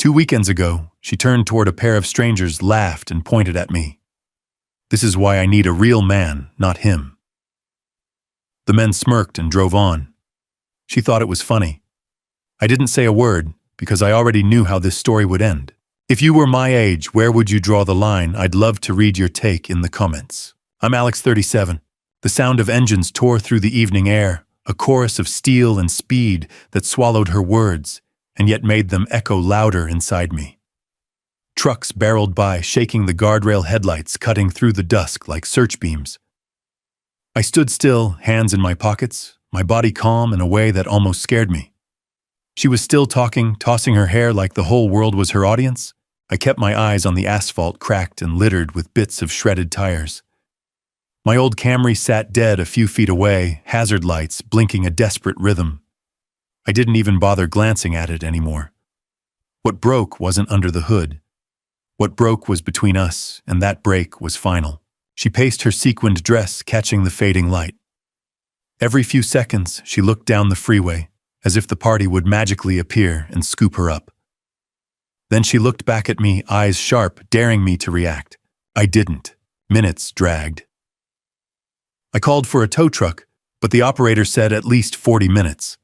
2 weekends ago, she turned toward a pair of strangers, laughed, and pointed at me. This is why I need a real man, not him. The men smirked and drove on. She thought it was funny. I didn't say a word, because I already knew how this story would end. If you were my age, where would you draw the line? I'd love to read your take in the comments. I'm Alex 37. The sound of engines tore through the evening air, a chorus of steel and speed that swallowed her words, and yet made them echo louder inside me. Trucks barreled by, shaking the guardrail headlights, cutting through the dusk like search beams. I stood still, hands in my pockets, my body calm in a way that almost scared me. She was still talking, tossing her hair like the whole world was her audience. I kept my eyes on the asphalt, cracked and littered with bits of shredded tires. My old Camry sat dead a few feet away, hazard lights blinking a desperate rhythm. I didn't even bother glancing at it anymore. What broke wasn't under the hood. What broke was between us, and that break was final. She paced her sequined dress, catching the fading light. Every few seconds, she looked down the freeway, as if the party would magically appear and scoop her up. Then she looked back at me, eyes sharp, daring me to react. I didn't. Minutes dragged. I called for a tow truck, but the operator said at least 40 minutes.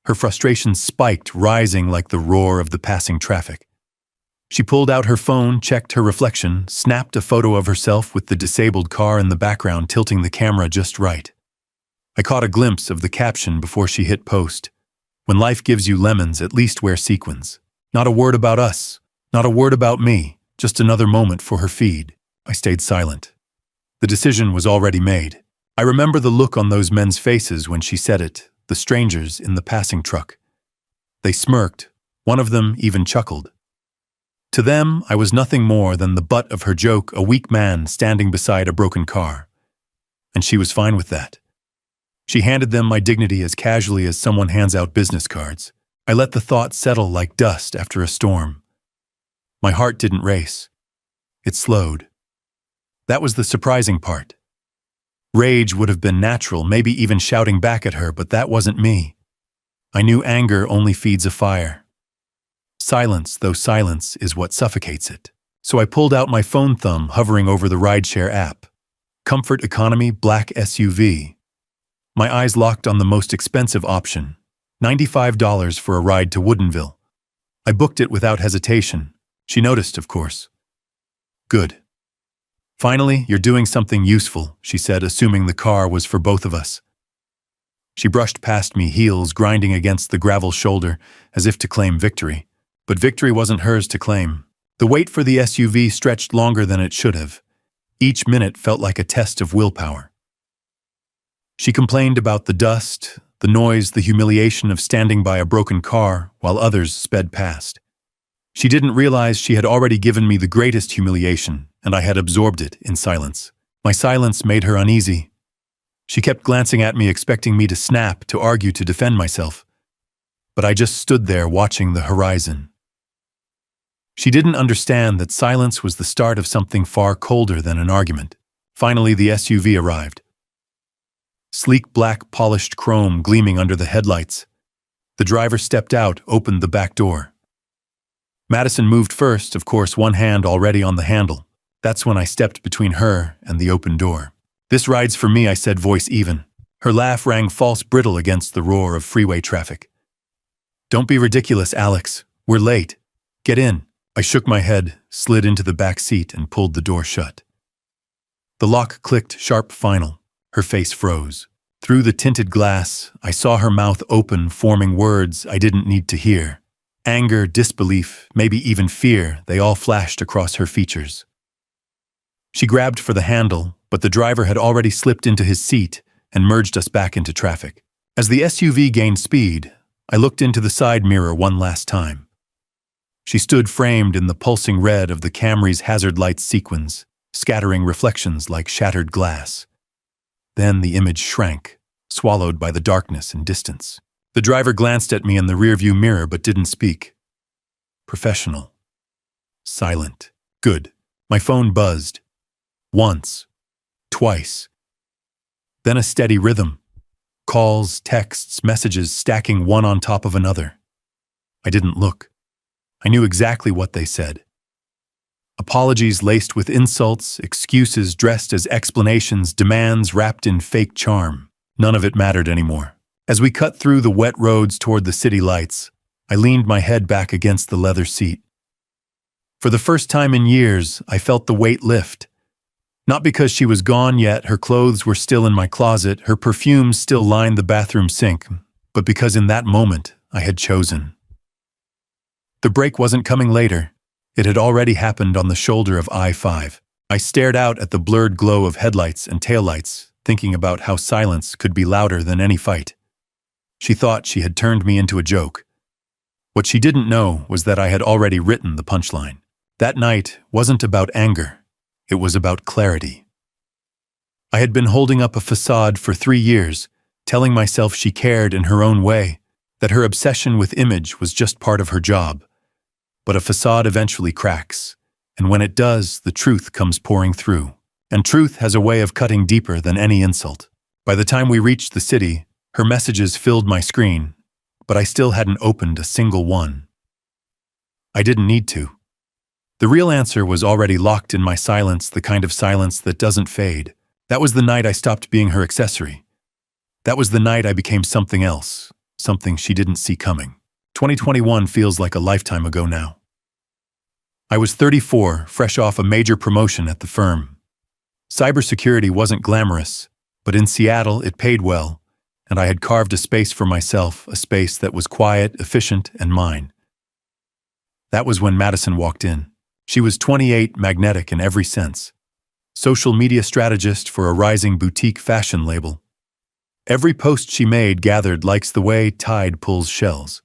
Her frustration spiked, rising like the roar of the passing traffic. She pulled out her phone, checked her reflection, snapped a photo of herself with the disabled car in the background, tilting the camera just right. I caught a glimpse of the caption before she hit post. When life gives you lemons, at least wear sequins. Not a word about us, not a word about me, just another moment for her feed. I stayed silent. The decision was already made. I remember the look on those men's faces when she said it, the strangers in the passing truck. They smirked, one of them even chuckled. To them, I was nothing more than the butt of her joke, a weak man standing beside a broken car. And she was fine with that. She handed them my dignity as casually as someone hands out business cards. I let the thought settle like dust after a storm. My heart didn't race. It slowed. That was the surprising part. Rage would have been natural, maybe even shouting back at her, but that wasn't me. I knew anger only feeds a fire. Silence, though silence, is what suffocates it. So I pulled out my phone thumb, hovering over the rideshare app. Comfort Economy Black SUV. My eyes locked on the most expensive option, $95 for a ride to Woodinville. I booked it without hesitation. She noticed, of course. Good. Finally, you're doing something useful, she said, assuming the car was for both of us. She brushed past me, heels grinding against the gravel shoulder, as if to claim victory. But victory wasn't hers to claim. The wait for the SUV stretched longer than it should have. Each minute felt like a test of willpower. She complained about the dust, the noise, the humiliation of standing by a broken car while others sped past. She didn't realize she had already given me the greatest humiliation, and I had absorbed it in silence. My silence made her uneasy. She kept glancing at me, expecting me to snap, to argue, to defend myself. But I just stood there watching the horizon. She didn't understand that silence was the start of something far colder than an argument. Finally, the SUV arrived. Sleek black polished chrome gleaming under the headlights. The driver stepped out, opened the back door. Madison moved first, of course, one hand already on the handle. That's when I stepped between her and the open door. "This ride's for me," I said, voice even. Her laugh rang false, brittle against the roar of freeway traffic. "Don't be ridiculous, Alex. We're late. Get in." I shook my head, slid into the back seat, and pulled the door shut. The lock clicked, sharp, final. Her face froze. Through the tinted glass, I saw her mouth open, forming words I didn't need to hear. Anger, disbelief, maybe even fear, they all flashed across her features. She grabbed for the handle, but the driver had already slipped into his seat and merged us back into traffic. As the SUV gained speed, I looked into the side mirror one last time. She stood framed in the pulsing red of the Camry's hazard light sequins, scattering reflections like shattered glass. Then the image shrank, swallowed by the darkness and distance. The driver glanced at me in the rearview mirror but didn't speak. Professional. Silent. Good. My phone buzzed. Once. Twice. Then a steady rhythm. Calls, texts, messages stacking one on top of another. I didn't look. I knew exactly what they said. Apologies laced with insults, excuses dressed as explanations, demands wrapped in fake charm. None of it mattered anymore. As we cut through the wet roads toward the city lights, I leaned my head back against the leather seat. For the first time in years, I felt the weight lift. Not because she was gone yet, her clothes were still in my closet, her perfume still lined the bathroom sink, but because in that moment, I had chosen. The break wasn't coming later. It had already happened on the shoulder of I-5. I stared out at the blurred glow of headlights and taillights, thinking about how silence could be louder than any fight. She thought she had turned me into a joke. What she didn't know was that I had already written the punchline. That night wasn't about anger. It was about clarity. I had been holding up a facade for 3 years, telling myself she cared in her own way, that her obsession with image was just part of her job. But a facade eventually cracks, and when it does, the truth comes pouring through. And truth has a way of cutting deeper than any insult. By the time we reached the city, her messages filled my screen, but I still hadn't opened a single one. I didn't need to. The real answer was already locked in my silence, the kind of silence that doesn't fade. That was the night I stopped being her accessory. That was the night I became something else, something she didn't see coming. 2021 feels like a lifetime ago now. I was 34, fresh off a major promotion at the firm. Cybersecurity wasn't glamorous, but in Seattle it paid well, and I had carved a space for myself, a space that was quiet, efficient, and mine. That was when Madison walked in. She was 28, magnetic in every sense. Social media strategist for a rising boutique fashion label. Every post she made gathered likes the way tide pulls shells.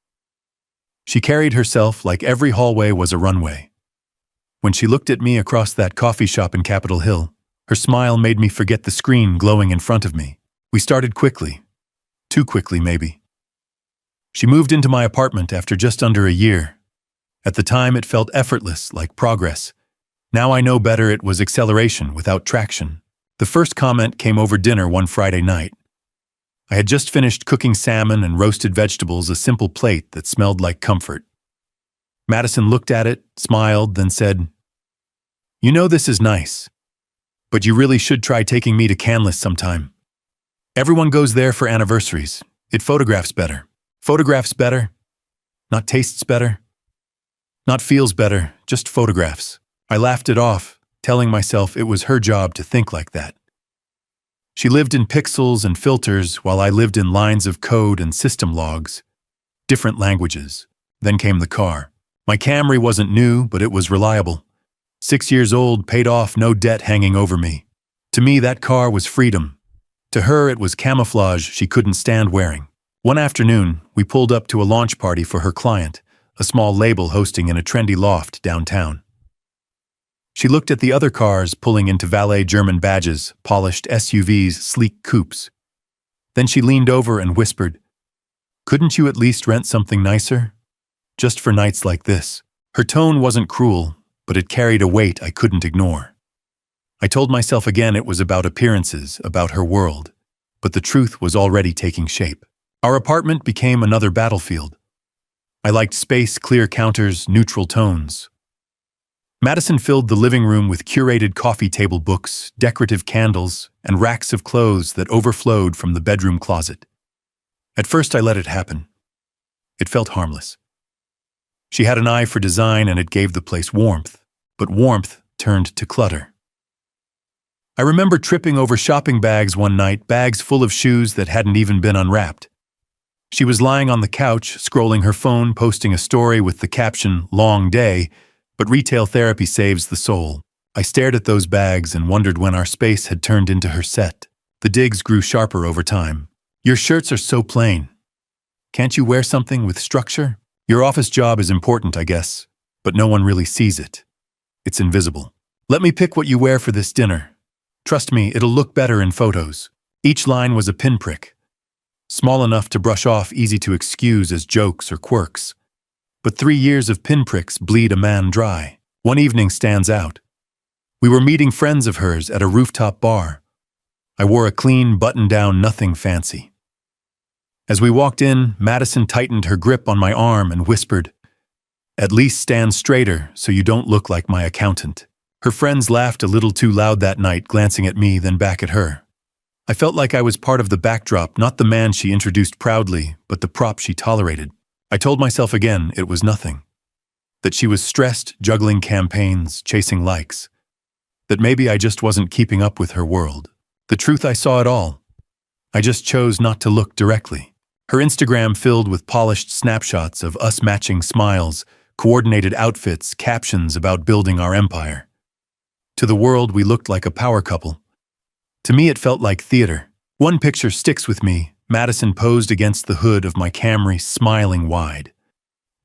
She carried herself like every hallway was a runway. When she looked at me across that coffee shop in Capitol Hill, her smile made me forget the screen glowing in front of me. We started quickly. Too quickly, maybe. She moved into my apartment after just under a year. At the time, it felt effortless, like progress. Now I know better, it was acceleration without traction. The first comment came over dinner one Friday night. I had just finished cooking salmon and roasted vegetables, a simple plate that smelled like comfort. Madison looked at it, smiled, then said, "You know this is nice, but you really should try taking me to Canlis sometime. Everyone goes there for anniversaries. It photographs better. Photographs better. Not tastes better. Not feels better, just photographs." I laughed it off, telling myself it was her job to think like that. She lived in pixels and filters while I lived in lines of code and system logs. Different languages. Then came the car. My Camry wasn't new, but it was reliable. 6 years old, paid off, no debt hanging over me. To me, that car was freedom. To her, it was camouflage she couldn't stand wearing. One afternoon, we pulled up to a launch party for her client, a small label hosting in a trendy loft downtown. She looked at the other cars pulling into valet German badges, polished SUVs, sleek coupes. Then she leaned over and whispered, "Couldn't you at least rent something nicer? Just for nights like this." Her tone wasn't cruel, but it carried a weight I couldn't ignore. I told myself again it was about appearances, about her world, but the truth was already taking shape. Our apartment became another battlefield. I liked space, clear counters, neutral tones. Madison filled the living room with curated coffee table books, decorative candles, and racks of clothes that overflowed from the bedroom closet. At first I let it happen. It felt harmless. She had an eye for design and it gave the place warmth, but warmth turned to clutter. I remember tripping over shopping bags one night, bags full of shoes that hadn't even been unwrapped. She was lying on the couch, scrolling her phone, posting a story with the caption, "Long day," but retail therapy saves the soul. I stared at those bags and wondered when our space had turned into her set. The digs grew sharper over time. "Your shirts are so plain. Can't you wear something with structure? Your office job is important, I guess, but no one really sees it. It's invisible. Let me pick what you wear for this dinner. Trust me, it'll look better in photos." Each line was a pinprick. Small enough to brush off, easy to excuse as jokes or quirks. But 3 years of pinpricks bleed a man dry. One evening stands out. We were meeting friends of hers at a rooftop bar. I wore a clean button-down, nothing fancy. As we walked in, Madison tightened her grip on my arm and whispered, At least stand straighter so you don't look like my accountant. Her friends laughed a little too loud that night, glancing at me, then back at her. I felt like I was part of the backdrop, not the man she introduced proudly, but the prop she tolerated. I told myself again it was nothing. That she was stressed, juggling campaigns, chasing likes. That maybe I just wasn't keeping up with her world. The truth, I saw it all. I just chose not to look directly. Her Instagram filled with polished snapshots of us matching smiles, coordinated outfits, captions about building our empire. To the world, we looked like a power couple. To me, it felt like theater. One picture sticks with me. Madison posed against the hood of my Camry, smiling wide.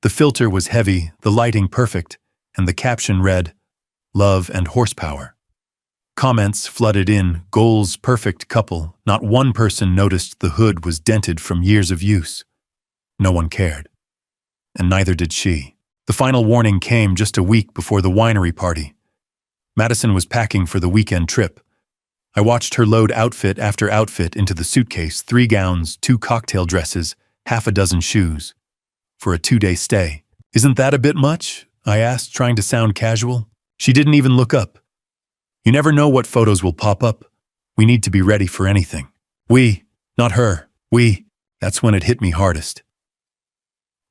The filter was heavy, the lighting perfect, and the caption read, "Love and horsepower." Comments flooded in, goals perfect couple. Not one person noticed the hood was dented from years of use. No one cared. And neither did she. The final warning came just a week before the winery party. Madison was packing for the weekend trip. I watched her load outfit after outfit into the suitcase, 3 gowns, 2 cocktail dresses, half a dozen shoes. For a 2-day stay. "Isn't that a bit much?" I asked, trying to sound casual. She didn't even look up. You never know what photos will pop up. We need to be ready for anything. We, not her, we. That's when it hit me hardest.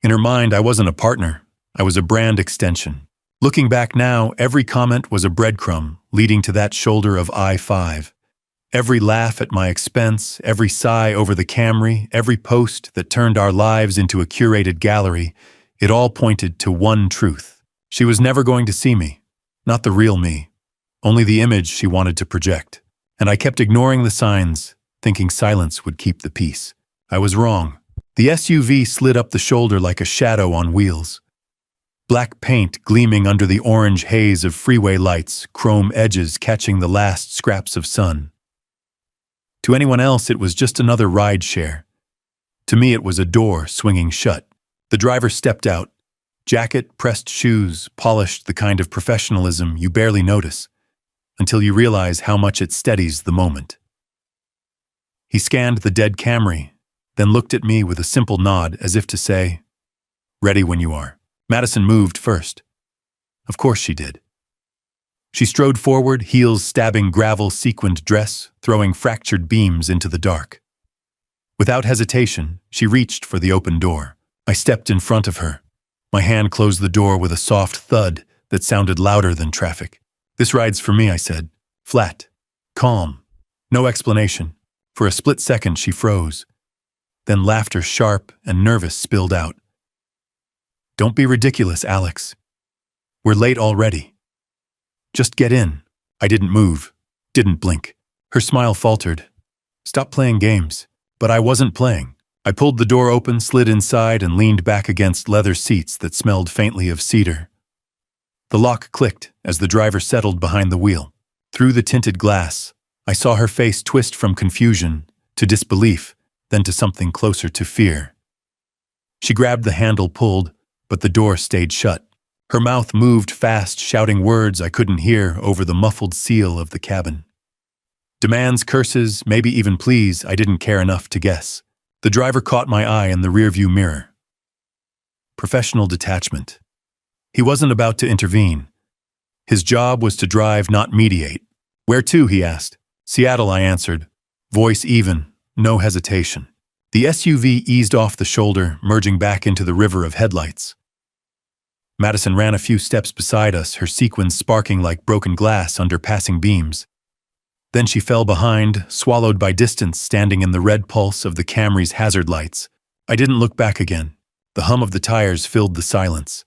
In her mind, I wasn't a partner. I was a brand extension. Looking back now, every comment was a breadcrumb leading to that shoulder of I-5. Every laugh at my expense, every sigh over the Camry, every post that turned our lives into a curated gallery, it all pointed to one truth. She was never going to see me, not the real me, only the image she wanted to project. And I kept ignoring the signs, thinking silence would keep the peace. I was wrong. The SUV slid up the shoulder like a shadow on wheels. Black paint gleaming under the orange haze of freeway lights, chrome edges catching the last scraps of sun. To anyone else, it was just another ride share. To me, it was a door swinging shut. The driver stepped out. Jacket, pressed shoes, polished, the kind of professionalism you barely notice, until you realize how much it steadies the moment. He scanned the dead Camry, then looked at me with a simple nod as if to say, "Ready when you are." Madison moved first. Of course she did. She strode forward, heels stabbing gravel sequined dress, throwing fractured beams into the dark. Without hesitation, she reached for the open door. I stepped in front of her. My hand closed the door with a soft thud that sounded louder than traffic. "This ride's for me," I said. Flat. Calm. No explanation. For a split second, she froze. Then laughter, sharp and nervous, spilled out. "Don't be ridiculous, Alex. We're late already. Just get in." I didn't move, didn't blink. Her smile faltered. "Stop playing games." But I wasn't playing. I pulled the door open, slid inside, and leaned back against leather seats that smelled faintly of cedar. The lock clicked as the driver settled behind the wheel. Through the tinted glass, I saw her face twist from confusion to disbelief, then to something closer to fear. She grabbed the handle, pulled, but the door stayed shut. Her mouth moved fast, shouting words I couldn't hear over the muffled seal of the cabin. Demands, curses, maybe even pleas, I didn't care enough to guess. The driver caught my eye in the rearview mirror. Professional detachment. He wasn't about to intervene. His job was to drive, not mediate. "Where to?" he asked. "Seattle," I answered, voice even, no hesitation. The SUV eased off the shoulder, merging back into the river of headlights. Madison ran a few steps beside us, her sequins sparking like broken glass under passing beams. Then she fell behind, swallowed by distance, standing in the red pulse of the Camry's hazard lights. I didn't look back again. The hum of the tires filled the silence.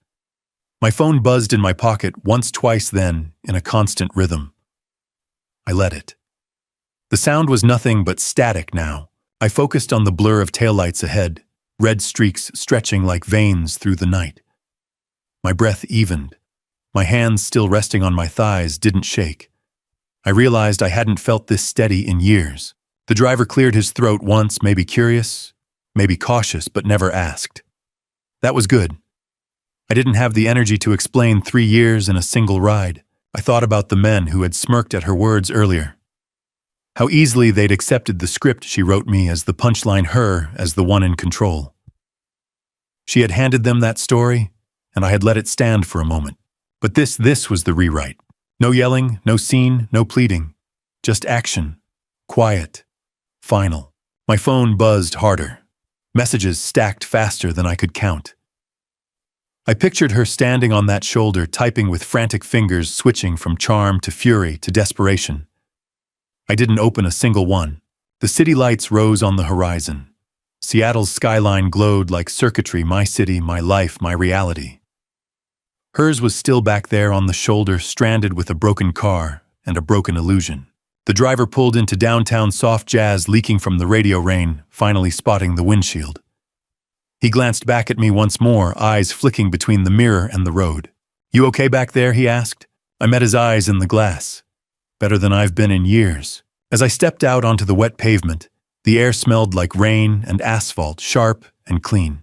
My phone buzzed in my pocket once, twice, then, in a constant rhythm. I let it. The sound was nothing but static now. I focused on the blur of taillights ahead, red streaks stretching like veins through the night. My breath evened. My hands, still resting on my thighs, didn't shake. I realized I hadn't felt this steady in years. The driver cleared his throat once, maybe curious, maybe cautious, but never asked. That was good. I didn't have the energy to explain 3 years in a single ride. I thought about the men who had smirked at her words earlier. How easily they'd accepted the script she wrote me as the punchline, her as the one in control. She had handed them that story, and I had let it stand for a moment. But this was the rewrite. No yelling, no scene, no pleading. Just action. Quiet. Final. My phone buzzed harder. Messages stacked faster than I could count. I pictured her standing on that shoulder, typing with frantic fingers, switching from charm to fury to desperation. I didn't open a single one. The city lights rose on the horizon. Seattle's skyline glowed like circuitry, my city, my life, my reality. Hers was still back there on the shoulder, stranded with a broken car and a broken illusion. The driver pulled into downtown, soft jazz leaking from the radio rain, finally spotting the windshield. He glanced back at me once more, eyes flicking between the mirror and the road. "You okay back there?" he asked. I met his eyes in the glass. Better than I've been in years. As I stepped out onto the wet pavement, the air smelled like rain and asphalt, sharp and clean.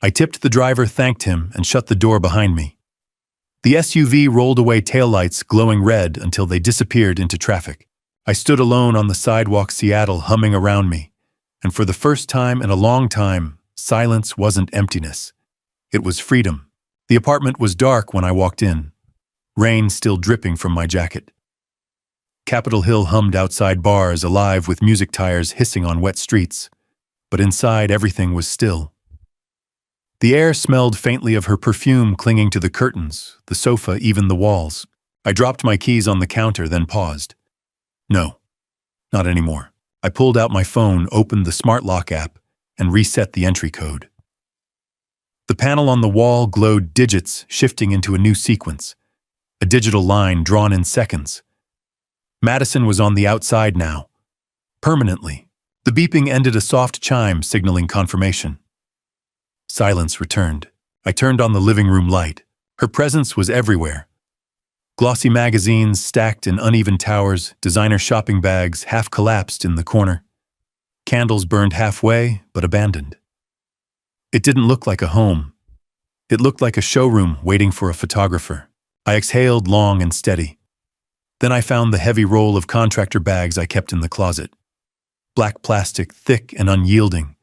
I tipped the driver, thanked him, and shut the door behind me. The SUV rolled away, taillights glowing red until they disappeared into traffic. I stood alone on the sidewalk, Seattle humming around me, and for the first time in a long time, silence wasn't emptiness. It was freedom. The apartment was dark when I walked in, rain still dripping from my jacket. Capitol Hill hummed outside, bars alive with music, tires hissing on wet streets, but inside everything was still. The air smelled faintly of her perfume clinging to the curtains, the sofa, even the walls. I dropped my keys on the counter, then paused. No, not anymore. I pulled out my phone, opened the smart lock app, and reset the entry code. The panel on the wall glowed, digits shifting into a new sequence, a digital line drawn in seconds. Madison was on the outside now, permanently. The beeping ended, a soft chime signaling confirmation. Silence returned. I turned on the living room light. Her presence was everywhere. Glossy magazines stacked in uneven towers, designer shopping bags half collapsed in the corner. Candles burned halfway, but abandoned. It didn't look like a home. It looked like a showroom waiting for a photographer. I exhaled long and steady. Then I found the heavy roll of contractor bags I kept in the closet. Black plastic, thick and unyielding.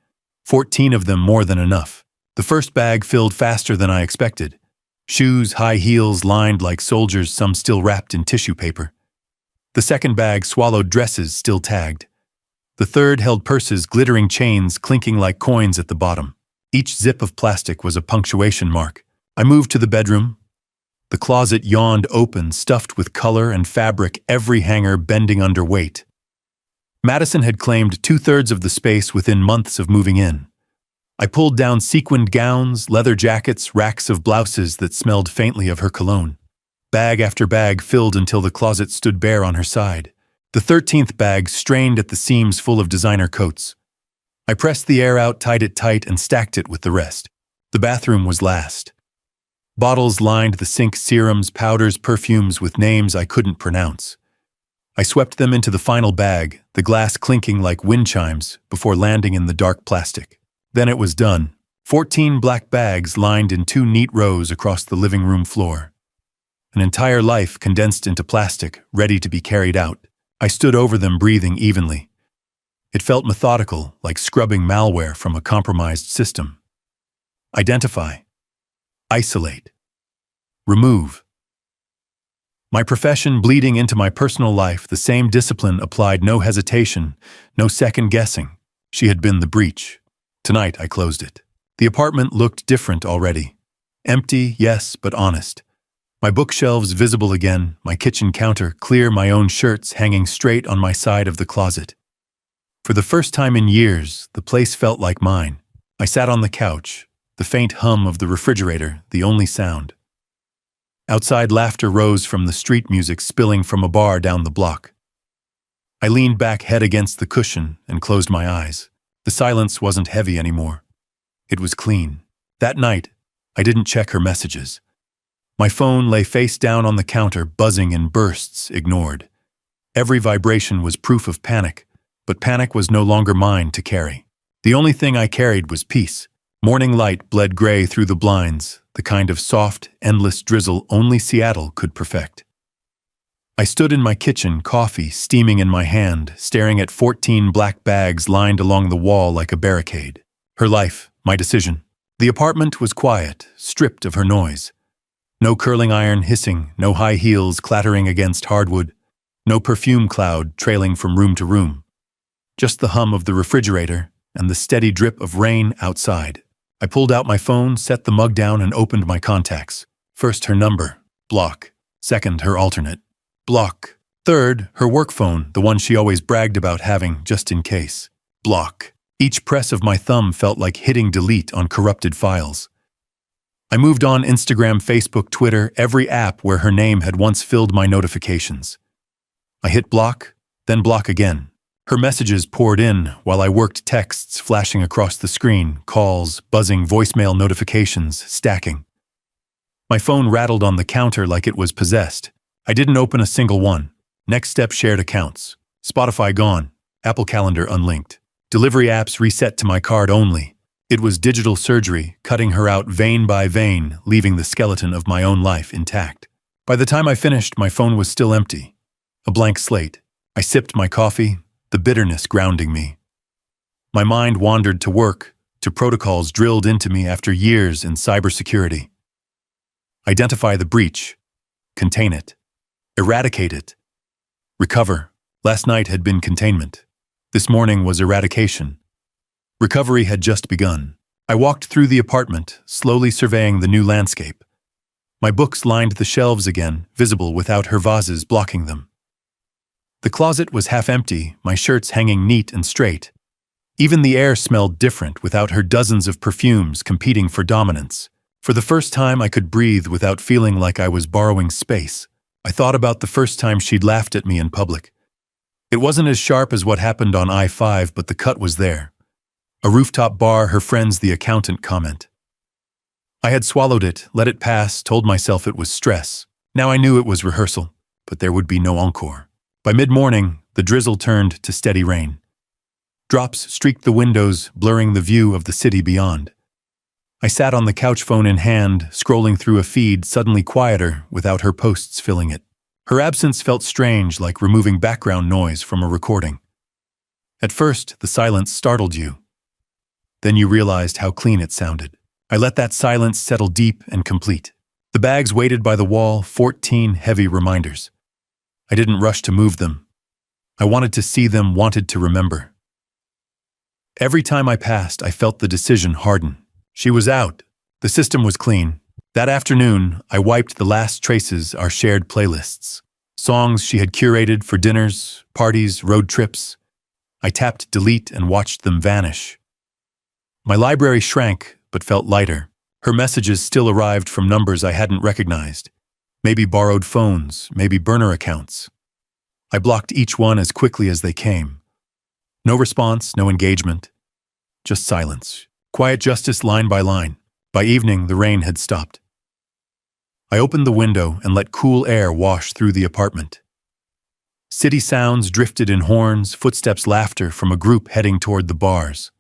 14 of them, more than enough. The first bag filled faster than I expected. Shoes, high heels lined like soldiers, some still wrapped in tissue paper. The second bag swallowed dresses still tagged. The third held purses, glittering chains clinking like coins at the bottom. Each zip of plastic was a punctuation mark. I moved to the bedroom. The closet yawned open, stuffed with color and fabric, every hanger bending under weight. Madison had claimed 2/3 of the space within months of moving in. I pulled down sequined gowns, leather jackets, racks of blouses that smelled faintly of her cologne. Bag after bag filled until the closet stood bare on her side. The 13th bag strained at the seams, full of designer coats. I pressed the air out, tied it tight, and stacked it with the rest. The bathroom was last. Bottles lined the sink, serums, powders, perfumes with names I couldn't pronounce. I swept them into the final bag, the glass clinking like wind chimes, before landing in the dark plastic. Then it was done. 14 black bags lined in 2 neat rows across the living room floor. An entire life condensed into plastic, ready to be carried out. I stood over them, breathing evenly. It felt methodical, like scrubbing malware from a compromised system. Identify. Isolate. Remove. My profession bleeding into my personal life, the same discipline applied, no hesitation, no second guessing. She had been the breach. Tonight I closed it. The apartment looked different already. Empty, yes, but honest. My bookshelves visible again, my kitchen counter clear, my own shirts hanging straight on my side of the closet. For the first time in years, the place felt like mine. I sat on the couch, the faint hum of the refrigerator, the only sound. Outside, laughter rose from the street music spilling from a bar down the block. I leaned back, head against the cushion, and closed my eyes. The silence wasn't heavy anymore. It was clean. That night, I didn't check her messages. My phone lay face down on the counter, buzzing in bursts, ignored. Every vibration was proof of panic, but panic was no longer mine to carry. The only thing I carried was peace. Morning light bled gray through the blinds, the kind of soft, endless drizzle only Seattle could perfect. I stood in my kitchen, coffee steaming in my hand, staring at 14 black bags lined along the wall like a barricade. Her life, my decision. The apartment was quiet, stripped of her noise. No curling iron hissing, no high heels clattering against hardwood, no perfume cloud trailing from room to room. Just the hum of the refrigerator and the steady drip of rain outside. I pulled out my phone, set the mug down, and opened my contacts. First, her number, block. Second, her alternate, block. Third, her work phone, the one she always bragged about having just in case, block. Each press of my thumb felt like hitting delete on corrupted files. I moved on Instagram, Facebook, Twitter, every app where her name had once filled my notifications. I hit block, then block again. Her messages poured in while I worked, texts flashing across the screen, calls, buzzing, voicemail notifications, stacking. My phone rattled on the counter like it was possessed. I didn't open a single one. Next step, shared accounts. Spotify gone. Apple Calendar unlinked. Delivery apps reset to my card only. It was digital surgery, cutting her out vein by vein, leaving the skeleton of my own life intact. By the time I finished, my phone was still empty. A blank slate. I sipped my coffee, the bitterness grounding me. My mind wandered to work, to protocols drilled into me after years in cybersecurity. Identify the breach. Contain it. Eradicate it. Recover. Last night had been containment. This morning was eradication. Recovery had just begun. I walked through the apartment, slowly surveying the new landscape. My books lined the shelves again, visible without her vases blocking them. The closet was half empty, my shirts hanging neat and straight. Even the air smelled different without her dozens of perfumes competing for dominance. For the first time, I could breathe without feeling like I was borrowing space. I thought about the first time she'd laughed at me in public. It wasn't as sharp as what happened on I-5, but the cut was there. A rooftop bar, her friends, the accountant comment. I had swallowed it, let it pass, told myself it was stress. Now I knew it was rehearsal, but there would be no encore. By mid-morning, the drizzle turned to steady rain. Drops streaked the windows, blurring the view of the city beyond. I sat on the couch, phone in hand, scrolling through a feed suddenly quieter without her posts filling it. Her absence felt strange, like removing background noise from a recording. At first, the silence startled you. Then you realized how clean it sounded. I let that silence settle deep and complete. The bags waited by the wall, 14 heavy reminders. I didn't rush to move them. I wanted to see them, wanted to remember. Every time I passed, I felt the decision harden. She was out. The system was clean. That afternoon, I wiped the last traces, our shared playlists. Songs she had curated for dinners, parties, road trips. I tapped delete and watched them vanish. My library shrank, but felt lighter. Her messages still arrived from numbers I hadn't recognized. Maybe borrowed phones, maybe burner accounts. I blocked each one as quickly as they came. No response, no engagement. Just silence. Quiet justice line by line. By evening, the rain had stopped. I opened the window and let cool air wash through the apartment. City sounds drifted in horns, footsteps, laughter from a group heading toward the bars.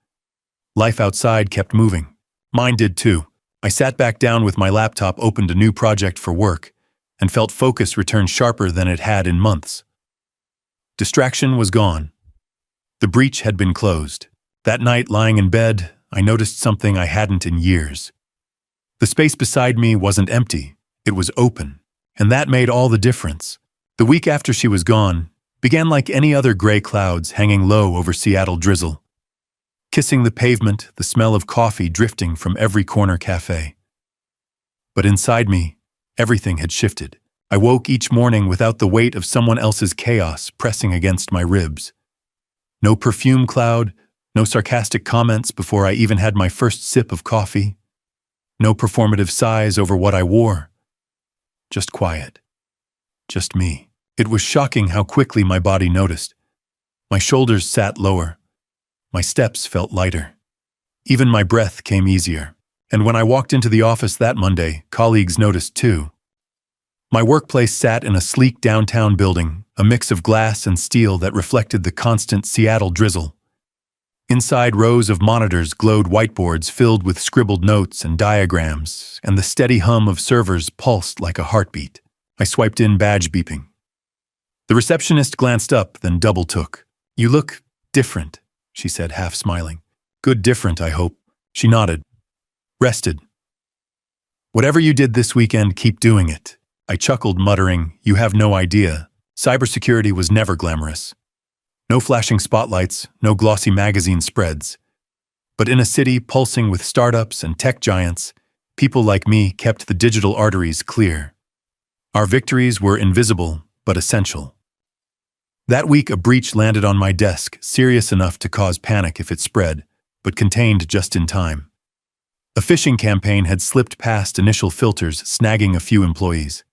Life outside kept moving. Mine did too. I sat back down with my laptop, opened a new project for work, and felt focus return sharper than it had in months. Distraction was gone. The breach had been closed. That night, lying in bed, I noticed something I hadn't in years. The space beside me wasn't empty, it was open, and that made all the difference. The week after she was gone began like any other gray clouds hanging low over Seattle drizzle. Kissing the pavement, the smell of coffee drifting from every corner cafe. But inside me, everything had shifted. I woke each morning without the weight of someone else's chaos pressing against my ribs. No perfume cloud, no sarcastic comments before I even had my first sip of coffee. No performative sighs over what I wore. Just quiet. Just me. It was shocking how quickly my body noticed. My shoulders sat lower. My steps felt lighter. Even my breath came easier. And when I walked into the office that Monday, colleagues noticed too. My workplace sat in a sleek downtown building, a mix of glass and steel that reflected the constant Seattle drizzle. Inside, rows of monitors glowed, whiteboards filled with scribbled notes and diagrams, and the steady hum of servers pulsed like a heartbeat. I swiped in, badge beeping. The receptionist glanced up, then double-took. "You look different," she said, half smiling. "Good different, I hope." She nodded. Rested. Whatever you did this weekend, keep doing it. I chuckled, muttering, you have no idea. Cybersecurity was never glamorous. No flashing spotlights, no glossy magazine spreads. But in a city pulsing with startups and tech giants, people like me kept the digital arteries clear. Our victories were invisible, but essential. That week, a breach landed on my desk, serious enough to cause panic if it spread, but contained just in time. A phishing campaign had slipped past initial filters, snagging a few employees.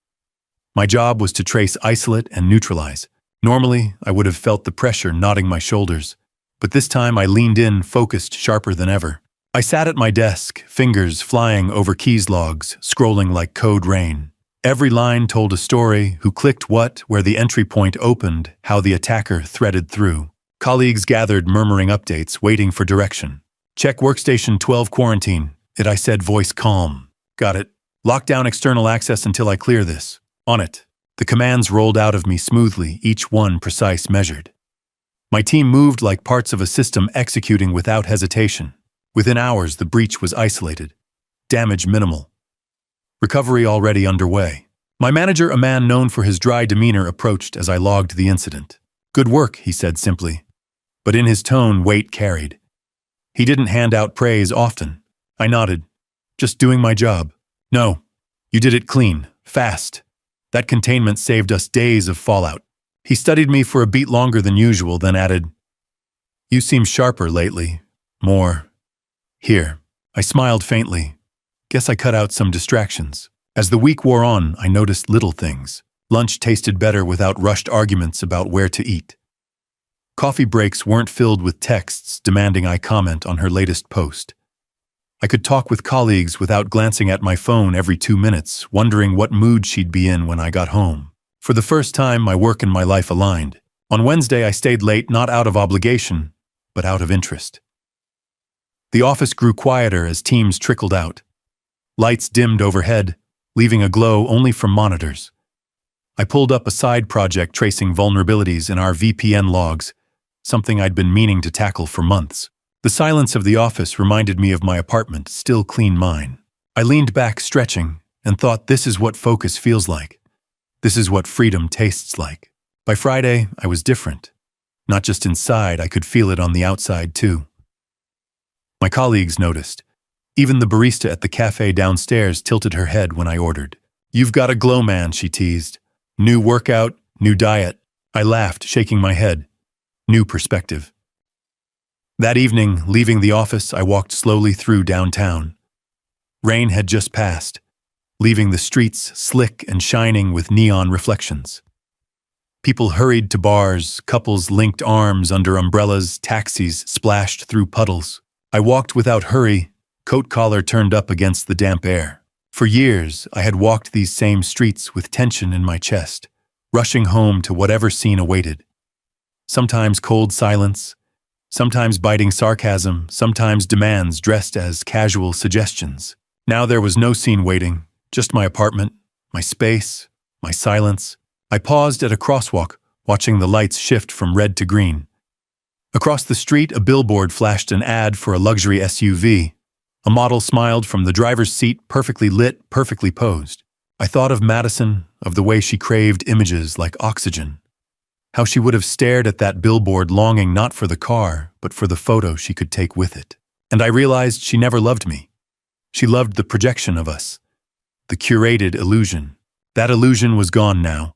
My job was to trace, isolate, and neutralize. Normally, I would have felt the pressure knotting my shoulders, but this time I leaned in, focused, sharper than ever. I sat at my desk, fingers flying over keys logs, scrolling like code rain. Every line told a story: who clicked what, where the entry point opened, how the attacker threaded through. Colleagues gathered, murmuring updates, waiting for direction. Check workstation 12 quarantine, I said, voice calm. Got it. Lock down external access until I clear this. On it. The commands rolled out of me smoothly, each one precise, measured. My team moved like parts of a system executing without hesitation. Within hours, the breach was isolated. Damage minimal. Recovery already underway. My manager, a man known for his dry demeanor, approached as I logged the incident. Good work, he said simply. But in his tone, weight carried. He didn't hand out praise often. I nodded. Just doing my job. No, you did it clean, fast. That containment saved us days of fallout. He studied me for a beat longer than usual, then added, you seem sharper lately. More. Here. I smiled faintly. Guess I cut out some distractions. As the week wore on, I noticed little things. Lunch tasted better without rushed arguments about where to eat. Coffee breaks weren't filled with texts demanding I comment on her latest post. I could talk with colleagues without glancing at my phone every 2 minutes, wondering what mood she'd be in when I got home. For the first time, my work and my life aligned. On Wednesday, I stayed late, not out of obligation, but out of interest. The office grew quieter as teams trickled out. Lights dimmed overhead, leaving a glow only from monitors. I pulled up a side project tracing vulnerabilities in our VPN logs, something I'd been meaning to tackle for months. The silence of the office reminded me of my apartment, still clean mine. I leaned back, stretching, and thought, this is what focus feels like. This is what freedom tastes like. By Friday, I was different. Not just inside, I could feel it on the outside too. My colleagues noticed. Even the barista at the cafe downstairs tilted her head when I ordered. You've got a glow, man, she teased. New workout, new diet. I laughed, shaking my head. New perspective. That evening, leaving the office, I walked slowly through downtown. Rain had just passed, leaving the streets slick and shining with neon reflections. People hurried to bars, couples linked arms under umbrellas, taxis splashed through puddles. I walked without hurry, coat collar turned up against the damp air. For years, I had walked these same streets with tension in my chest, rushing home to whatever scene awaited. Sometimes cold silence, sometimes biting sarcasm, sometimes demands dressed as casual suggestions. Now there was no scene waiting, just my apartment, my space, my silence. I paused at a crosswalk, watching the lights shift from red to green. Across the street, a billboard flashed an ad for a luxury SUV. A model smiled from the driver's seat, perfectly lit, perfectly posed. I thought of Madison, of the way she craved images like oxygen. How she would have stared at that billboard, longing not for the car, but for the photo she could take with it. And I realized she never loved me. She loved the projection of us, the curated illusion. That illusion was gone now,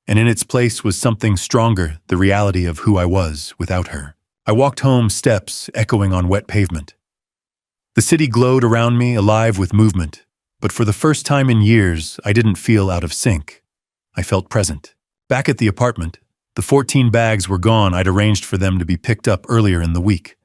and in its place was something stronger, the reality of who I was without her. I walked home, steps echoing on wet pavement. The city glowed around me, alive with movement, but for the first time in years, I didn't feel out of sync. I felt present. Back at the apartment, the 14 bags were gone. I'd arranged for them to be picked up earlier in the week.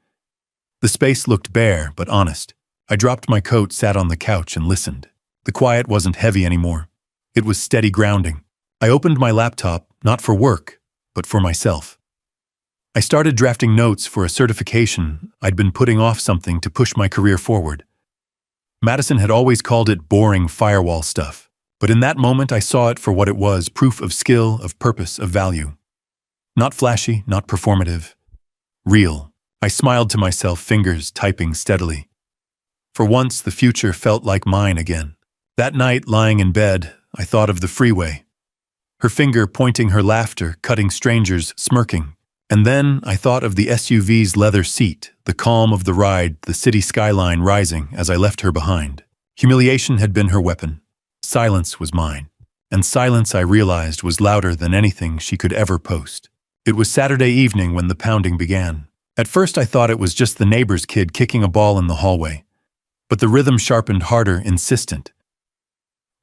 The space looked bare, but honest. I dropped my coat, sat on the couch, and listened. The quiet wasn't heavy anymore. It was steady grounding. I opened my laptop, not for work, but for myself. I started drafting notes for a certification. I'd been putting off, something to push my career forward. Madison had always called it boring firewall stuff, but in that moment I saw it for what it was: proof of skill, of purpose, of value. Not flashy, not performative. Real. I smiled to myself, fingers typing steadily. For once, the future felt like mine again. That night, lying in bed, I thought of the freeway. Her finger pointing, her laughter, cutting strangers, smirking. And then I thought of the SUV's leather seat, the calm of the ride, the city skyline rising as I left her behind. Humiliation had been her weapon. Silence was mine. And silence, I realized, was louder than anything she could ever post. It was Saturday evening when the pounding began. At first I thought it was just the neighbor's kid kicking a ball in the hallway. But the rhythm sharpened harder, insistent.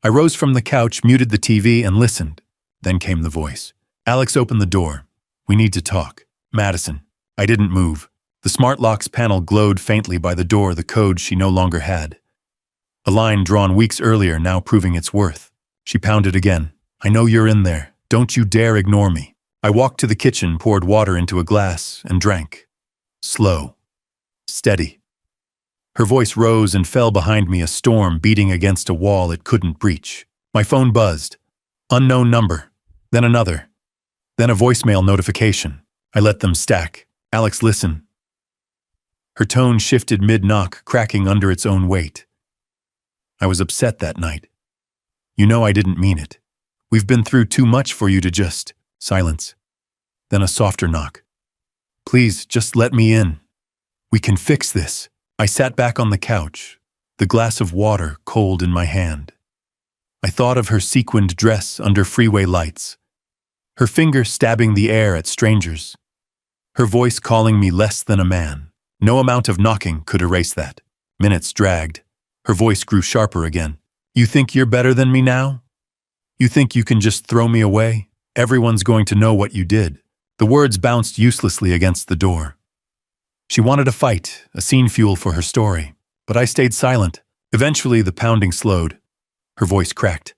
I rose from the couch, muted the TV, and listened. Then came the voice. Alex, open the door. We need to talk. Madison. I didn't move. The smart locks panel glowed faintly by the door, the code she no longer had. A line drawn weeks earlier now proving its worth. She pounded again. I know you're in there. Don't you dare ignore me. I walked to the kitchen, poured water into a glass, and drank. Slow. Steady. Her voice rose and fell behind me, a storm beating against a wall it couldn't breach. My phone buzzed. Unknown number. Then another. Then a voicemail notification. I let them stack. Alex, listen. Her tone shifted mid-knock, cracking under its own weight. I was upset that night. You know I didn't mean it. We've been through too much for you to just... Silence. Then a softer knock. Please, just let me in. We can fix this. I sat back on the couch, the glass of water cold in my hand. I thought of her sequined dress under freeway lights, her finger stabbing the air at strangers, her voice calling me less than a man. No amount of knocking could erase that. Minutes dragged. Her voice grew sharper again. You think you're better than me now? You think you can just throw me away? Everyone's going to know what you did. The words bounced uselessly against the door. She wanted a fight, a scene fuel for her story, but I stayed silent. Eventually, the pounding slowed. Her voice cracked.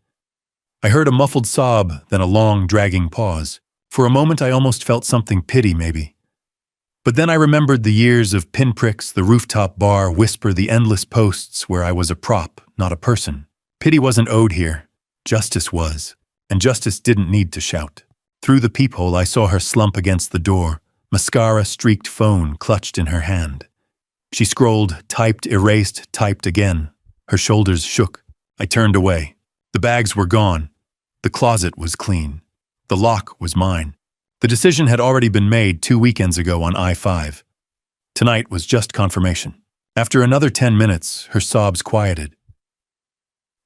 I heard a muffled sob, then a long, dragging pause. For a moment, I almost felt something, pity maybe. But then I remembered the years of pinpricks, the rooftop bar, whisper, the endless posts where I was a prop, not a person. Pity wasn't owed here. Justice was. And justice didn't need to shout. Through the peephole, I saw her slump against the door, mascara-streaked phone clutched in her hand. She scrolled, typed, erased, typed again. Her shoulders shook. I turned away. The bags were gone. The closet was clean. The lock was mine. The decision had already been made 2 weekends ago on I-5. Tonight was just confirmation. After another 10 minutes, her sobs quieted.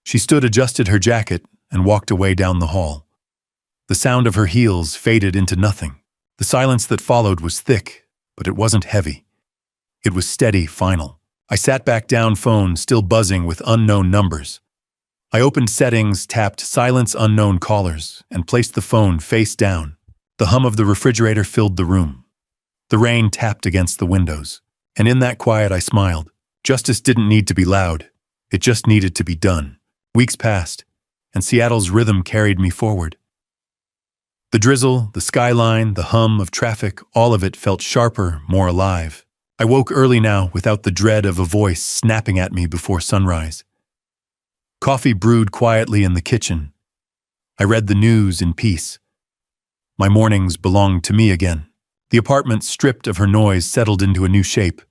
She stood, adjusted her jacket, and walked away down the hall. The sound of her heels faded into nothing. The silence that followed was thick, but it wasn't heavy. It was steady, final. I sat back down, phone still buzzing with unknown numbers. I opened settings, tapped silence unknown callers, and placed the phone face down. The hum of the refrigerator filled the room. The rain tapped against the windows. And in that quiet, I smiled. Justice didn't need to be loud. It just needed to be done. Weeks passed, and Seattle's rhythm carried me forward. The drizzle, the skyline, the hum of traffic, all of it felt sharper, more alive. I woke early now without the dread of a voice snapping at me before sunrise. Coffee brewed quietly in the kitchen. I read the news in peace. My mornings belonged to me again. The apartment, stripped of her noise, settled into a new shape.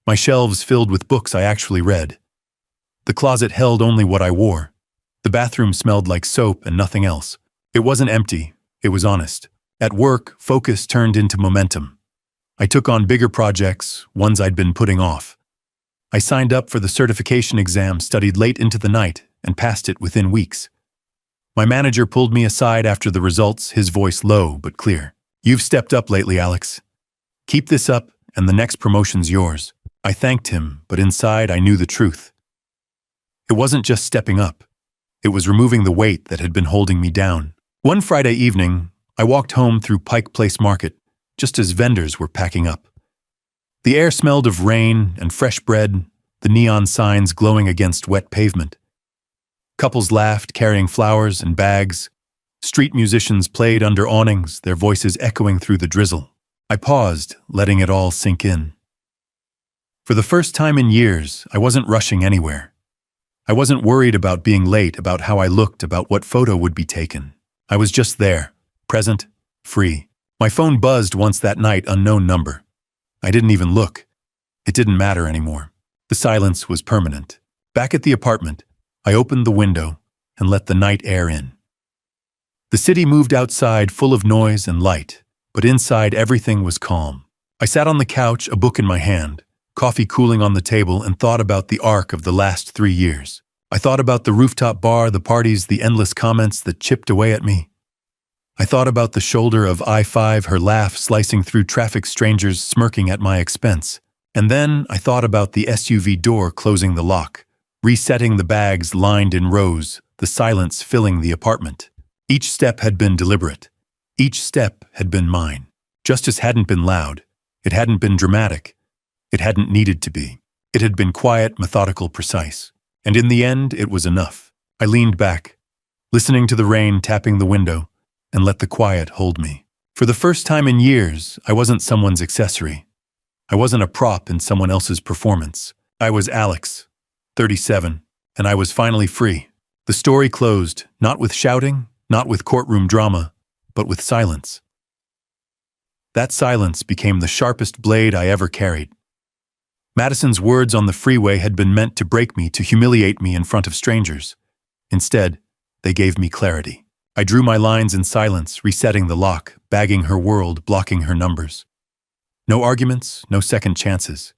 My shelves filled with books I actually read. The closet held only what I wore. The bathroom smelled like soap and nothing else. It wasn't empty. It was honest. At work, focus turned into momentum. I took on bigger projects, ones I'd been putting off. I signed up for the certification exam, studied late into the night, and passed it within weeks. My manager pulled me aside after the results, his voice low but clear. You've stepped up lately, Alex. Keep this up, and the next promotion's yours. I thanked him, but inside I knew the truth. It wasn't just stepping up. It was removing the weight that had been holding me down. One Friday evening, I walked home through Pike Place Market, just as vendors were packing up. The air smelled of rain and fresh bread, the neon signs glowing against wet pavement. Couples laughed, carrying flowers and bags. Street musicians played under awnings, their voices echoing through the drizzle. I paused, letting it all sink in. For the first time in years, I wasn't rushing anywhere. I wasn't worried about being late, about how I looked, about what photo would be taken. I was just there, present, free. My phone buzzed once that night, unknown number. I didn't even look. It didn't matter anymore. The silence was permanent. Back at the apartment, I opened the window and let the night air in. The city moved outside full of noise and light, but inside everything was calm. I sat on the couch, a book in my hand, coffee cooling on the table, and thought about the arc of the last 3 years. I thought about the rooftop bar, the parties, the endless comments that chipped away at me. I thought about the shoulder of I-5, her laugh slicing through traffic, strangers smirking at my expense. And then I thought about the SUV door closing the lock, resetting the bags lined in rows, the silence filling the apartment. Each step had been deliberate. Each step had been mine. Justice hadn't been loud. It hadn't been dramatic. It hadn't needed to be. It had been quiet, methodical, precise. And in the end, it was enough. I leaned back, listening to the rain tapping the window, and let the quiet hold me. For the first time in years, I wasn't someone's accessory. I wasn't a prop in someone else's performance. I was Alex, 37, and I was finally free. The story closed, not with shouting, not with courtroom drama, but with silence. That silence became the sharpest blade I ever carried. Madison's words on the freeway had been meant to break me, to humiliate me in front of strangers. Instead, they gave me clarity. I drew my lines in silence, resetting the lock, bagging her world, blocking her numbers. No arguments, no second chances.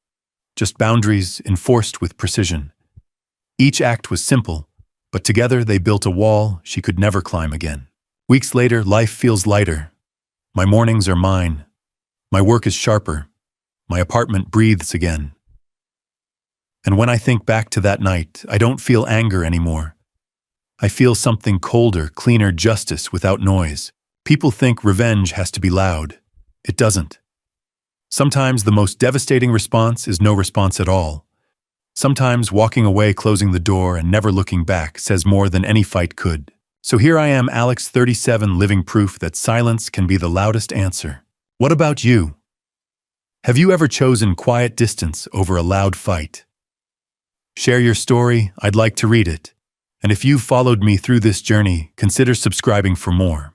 Just boundaries enforced with precision. Each act was simple, but together they built a wall she could never climb again. Weeks later, life feels lighter. My mornings are mine. My work is sharper. My apartment breathes again. And when I think back to that night, I don't feel anger anymore. I feel something colder, cleaner, justice without noise. People think revenge has to be loud. It doesn't. Sometimes the most devastating response is no response at all. Sometimes walking away, closing the door, and never looking back says more than any fight could. So here I am, Alex, 37, living proof that silence can be the loudest answer. What about you? Have you ever chosen quiet distance over a loud fight? Share your story, I'd like to read it. And if you've followed me through this journey, consider subscribing for more.